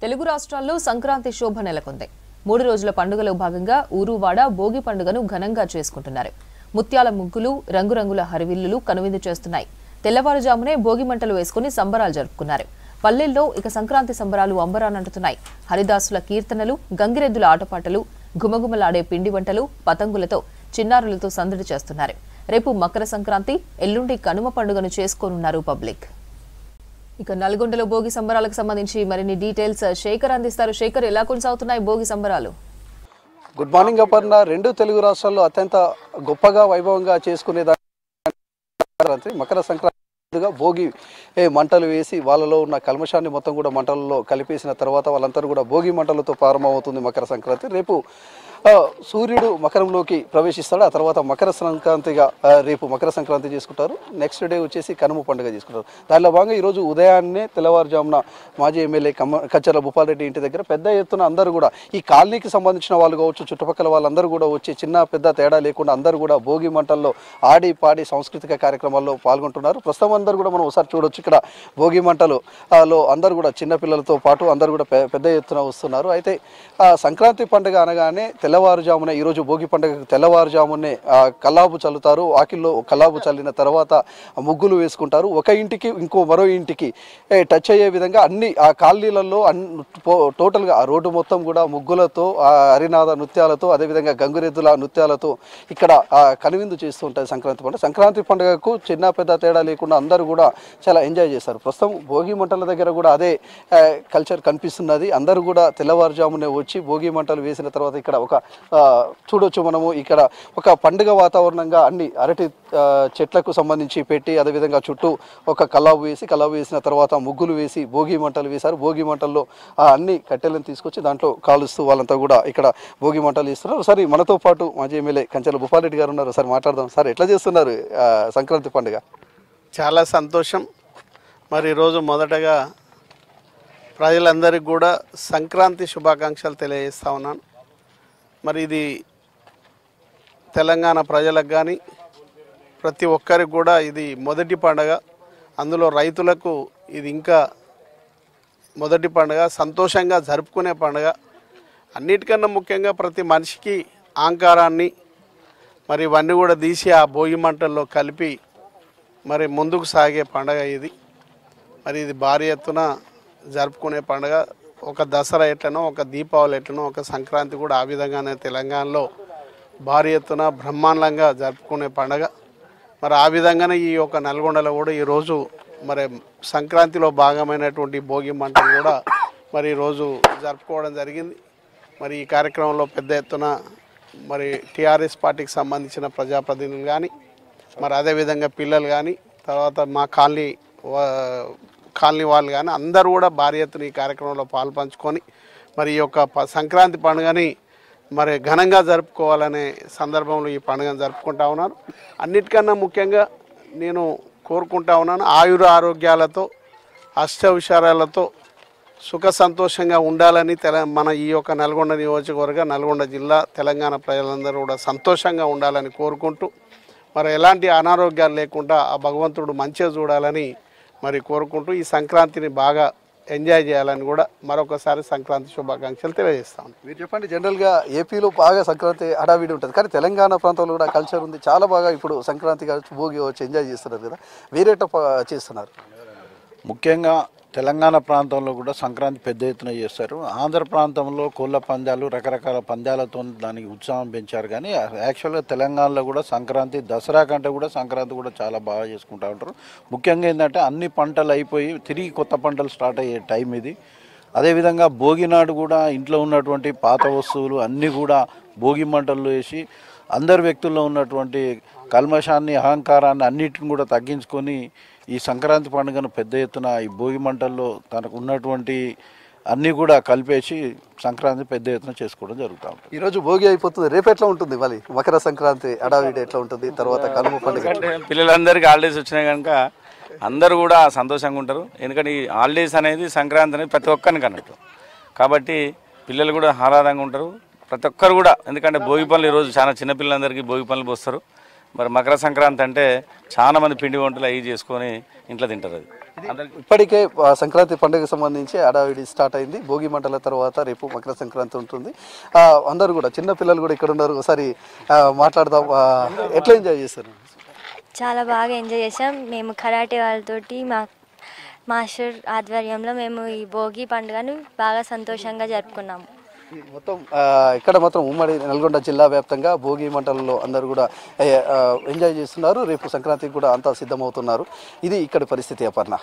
తెలుగు రాష్ట్రాల్లో సంక్రాంతి శోభ నెలకొంది. 3 రోజుల పండుగలో భాగంగా ఊరువాడ భోగి పండుగను ఘనంగా చేసుకుంటున్నారు. ముత్యాల ముగ్గులు, రంగురంగుల హరివిల్లులు కనువిందు చేస్తున్నాయి. తెల్లవారుజామునే భోగి మంటలు వేసుకుని సంబరాలు జరుపుకున్నారు. పల్లెల్లో ఇక సంక్రాంతి సంబరాలు అంబరానంటున్నాయి. హరిదాసుల కీర్తనలు, గంగిరెద్దుల ఆటపాటలు, గుమగుమలాడే పిండి వంటలు, పతంగులతో చిన్నారులతో సందడి చేస్తున్నారు. రేపు మకర సంక్రాంతి, ఎల్లుండి కనుమ పండుగను చేసుకోనున్నారు పబ్లిక్. ఇక నల్గొండలో భోగి సంబరాలకు సంబంధించి మరిన్ని డీటెయిల్స్ శేఖర్ అందిస్తారు. శేఖర్, ఎలా కొనసాగుతున్నాయి భోగి సంబరాలు? Good morning Aparna. 2 తెలుగు రాష్ట్రాల్లో అత్యంత గొప్పగా వైభవంగా చేసుకునేదాన్ని మకర సంక్రాంతిగా భోగి మంటలు వేసి వాళ్ళలో ఉన్న కల్మషాన్ని మొత్తం కూడా మంటలలో కలిపేసిన తర్వాత వాళ్ళందరూ కూడా భోగి మంటలతో ప్రారంభమవుతుంది మకర సంక్రాంతి. రేపు సూర్యుడు మకరంలోకి ప్రవేశిస్తాడు. ఆ తర్వాత మకర సంక్రాంతిగా రేపు మకర సంక్రాంతి చేసుకుంటారు. నెక్స్ట్ డే వచ్చేసి కనుమ పండుగ చేసుకుంటారు. దానిలో భాగంగా ఈరోజు ఉదయాన్నే తెల్లవారుజామున మాజీ ఎమ్మెల్యే కచ్చర్ల భూపాలరెడ్డి ఇంటి దగ్గర పెద్ద ఎత్తున అందరూ కూడా ఈ కాలనీకి సంబంధించిన వాళ్ళు కావచ్చు, చుట్టుపక్కల వాళ్ళందరూ కూడా వచ్చి చిన్న పెద్ద తేడా లేకుండా అందరూ కూడా భోగి మంటల్లో ఆడి పాడి సాంస్కృతిక కార్యక్రమాల్లో పాల్గొంటున్నారు. ప్రస్తుతం అందరూ కూడా మనం ఒకసారి చూడొచ్చు. ఇక్కడ భోగి మంటలు లో అందరూ కూడా చిన్నపిల్లలతో పాటు అందరూ కూడా పెద్ద ఎత్తున వస్తున్నారు. అయితే సంక్రాంతి పండుగ అనగానే తెల్లవారుజామున ఈరోజు భోగి పండుగ తెల్లవారుజామునే కల్లాపు చల్లుతారు. వాకిల్లో కల్లాపు చల్లిన తర్వాత ముగ్గులు వేసుకుంటారు. ఒక ఇంటికి మరో ఇంటికి టచ్ అయ్యే విధంగా అన్ని ఆ కాలనీలలో టోటల్గా ఆ రోడ్డు మొత్తం కూడా ముగ్గులతో, హరినాథ నృత్యాలతో, అదేవిధంగా గంగురెద్దుల నృత్యాలతో ఇక్కడ కనువిందు చేస్తూ ఉంటాయి సంక్రాంతి పండుగ. సంక్రాంతి పండుగకు చిన్న పెద్ద తేడా లేకుండా అందరూ కూడా చాలా ఎంజాయ్ చేస్తారు. ప్రస్తుతం భోగి మంటల దగ్గర కూడా అదే కల్చర్ కనిపిస్తున్నది. అందరూ కూడా తెల్లవారుజామునే వచ్చి భోగి మంటలు వేసిన తర్వాత ఇక్కడ ఒక చూడొచ్చు మనము. ఇక్కడ ఒక పండుగ వాతావరణంగా అన్ని అరటి చెట్లకు సంబంధించి పెట్టి, అదేవిధంగా చుట్టూ ఒక కల్లాపు వేసిన తర్వాత ముగ్గులు వేసి భోగి మంటలు వేశారు. భోగి మంటల్లో అన్ని కట్టెలను తీసుకొచ్చి దాంట్లో కాలుస్తూ వాళ్ళంతా కూడా ఇక్కడ భోగి మంటలు వేస్తున్నారు. సరే, మనతో పాటు మాజీ ఎమ్మెల్యే కంచెల భూపాలరెడ్డి గారు ఉన్నారు. సార్, మాట్లాడదాం. సార్, ఎట్లా చేస్తున్నారు సంక్రాంతి పండుగ? చాలా సంతోషం. మరి ఈరోజు మొదటగా ప్రజలందరికీ కూడా సంక్రాంతి శుభాకాంక్షలు తెలియజేస్తా ఉన్నాను. మరి ఇది తెలంగాణ ప్రజలకు కానీ ప్రతి ఒక్కరికి కూడా ఇది మొదటి పండుగ. అందులో రైతులకు ఇది ఇంకా మొదటి పండుగ, సంతోషంగా జరుపుకునే పండుగ. అన్నిటికన్నా ముఖ్యంగా ప్రతి మనిషికి ఆంకారాన్ని మరి ఇవన్నీ కూడా తీసి ఆ భోగి మంటల్లో కలిపి మరి ముందుకు సాగే పండుగ ఇది. మరి ఇది భారీ ఎత్తున జరుపుకునే పండుగ. ఒక దసరా ఎట్లనో, ఒక దీపావళి ఎట్లనో, ఒక సంక్రాంతి కూడా ఆ విధంగానే తెలంగాణలో భారీ ఎత్తున బ్రహ్మాండంగా జరుపుకునే పండుగ. మరి ఆ విధంగానే ఈ యొక్క నల్గొండలో కూడా ఈరోజు మరి సంక్రాంతిలో భాగమైనటువంటి భోగి మంటలు కూడా మరి ఈరోజు జరుపుకోవడం జరిగింది. మరి ఈ కార్యక్రమంలో పెద్ద ఎత్తున మరి టీఆర్ఎస్ పార్టీకి సంబంధించిన ప్రజాప్రతినిధులు కానీ, మరి అదేవిధంగా పిల్లలు కానీ, తర్వాత మా కాలనీ వాళ్ళు కానీ అందరూ కూడా భారీ ఎత్తున ఈ కార్యక్రమంలో పాల్పంచుకొని మరి ఈ యొక్క సంక్రాంతి పండుగని మరి ఘనంగా జరుపుకోవాలనే సందర్భంలో ఈ పండుగను జరుపుకుంటా ఉన్నాను. అన్నిటికన్నా ముఖ్యంగా నేను కోరుకుంటా ఉన్నాను, ఆయుర ఆరోగ్యాలతో, అష్టవిషారాలతో సుఖ సంతోషంగా ఉండాలని మన ఈ యొక్క నల్గొండ నియోజకవర్గ, నల్గొండ జిల్లా, తెలంగాణ ప్రజలందరూ కూడా సంతోషంగా ఉండాలని కోరుకుంటూ మరి ఎలాంటి అనారోగ్యాలు లేకుండా ఆ భగవంతుడు మంచిగా చూడాలని మరి కోరుకుంటూ ఈ సంక్రాంతిని బాగా ఎంజాయ్ చేయాలని కూడా మరొకసారి సంక్రాంతి శుభాకాంక్షలు తెలియజేస్తాను. మీరు చెప్పండి, జనరల్గా ఏపీలో బాగా సంక్రాంతి హడావిడి ఉంటుంది, కానీ తెలంగాణ ప్రాంతంలో కూడా కల్చర్ ఉంది. చాలా బాగా ఇప్పుడు సంక్రాంతి కావచ్చు, భోగి వచ్చి ఎంజాయ్ చేస్తున్నారు కదా, వేరేట చేస్తున్నారు. ముఖ్యంగా తెలంగాణ ప్రాంతంలో కూడా సంక్రాంతి పెద్ద ఎత్తున చేస్తారు. ఆంధ్ర ప్రాంతంలో కోళ్ళ పందాలు, రకరకాల పందాలతో దానికి ఉత్సాహం పెంచారు. కానీ యాక్చువల్గా తెలంగాణలో కూడా సంక్రాంతి, దసరా కంటే కూడా సంక్రాంతి కూడా చాలా బాగా చేసుకుంటూ ఉంటారు. ముఖ్యంగా ఏంటంటే అన్ని పంటలు అయిపోయి తిరిగి కొత్త పంటలు స్టార్ట్ అయ్యే టైం ఇది. అదేవిధంగా భోగి నాడు కూడా ఇంట్లో ఉన్నటువంటి పాత వస్తువులు అన్నీ కూడా భోగి మంటల్లో వేసి అందరి వ్యక్తుల్లో ఉన్నటువంటి కల్మషాన్ని, అహంకారాన్ని అన్నిటిని కూడా తగ్గించుకొని ఈ సంక్రాంతి పండుగను పెద్ద ఎత్తున ఈ భోగి మంటల్లో తనకు ఉన్నటువంటి అన్నీ కూడా కలిపేసి సంక్రాంతి పెద్ద ఎత్తున చేసుకోవడం జరుగుతూ ఉంటుంది. ఈరోజు భోగి అయిపోతుంది, రేపు ఎట్లా ఉంటుంది మళ్ళీ మకర సంక్రాంతి హడావిడి ఎట్లా ఉంటుంది? తర్వాత కనుమ పండుగ. పిల్లలందరికీ హాలిడేస్ వచ్చినాయి కనుక అందరూ కూడా సంతోషంగా ఉంటారు. ఎందుకంటే ఈ హాలిడేస్ అనేది సంక్రాంతి అనేది ప్రతి ఒక్కరికి అన్నట్టు, కాబట్టి పిల్లలు కూడా ఆహ్లాదంగా ఉంటారు. ప్రతి ఒక్కరు కూడా, ఎందుకంటే భోగి పనులు ఈరోజు చాలా చిన్నపిల్లలందరికీ భోగి పనులు పోస్తారు. మరి మకర సంక్రాంతి అంటే చాలా మంది పిండి వంటలు అవి చేసుకొని ఇంట్లో తింటారు. అది ఇప్పటికే సంక్రాంతి పండుగకు సంబంధించి హడావిడి స్టార్ట్ అయింది. భోగి మంటల తర్వాత రేపు మకర సంక్రాంతి ఉంటుంది. అందరూ కూడా చిన్న పిల్లలు కూడా ఇక్కడ ఉన్నారు. ఒకసారి మాట్లాడదాం. ఎట్లా ఎంజాయ్ చేస్తారు? చాలా బాగా ఎంజాయ్ చేసాం. మేము కరాటే వాళ్ళతోటి మా మాస్టర్ ఆధ్వర్యంలో మేము ఈ భోగి పండుగను బాగా సంతోషంగా జరుపుకున్నాము. మొత్తం ఇక్కడ మాత్రం ఉమ్మడి నల్గొండ జిల్లా వ్యాప్తంగా భోగి మంటలలో అందరూ కూడా ఎంజాయ్ చేస్తున్నారు. రేపు సంక్రాంతికి కూడా అంతా సిద్ధమవుతున్నారు. ఇది ఇక్కడి పరిస్థితి. అపర్ణ.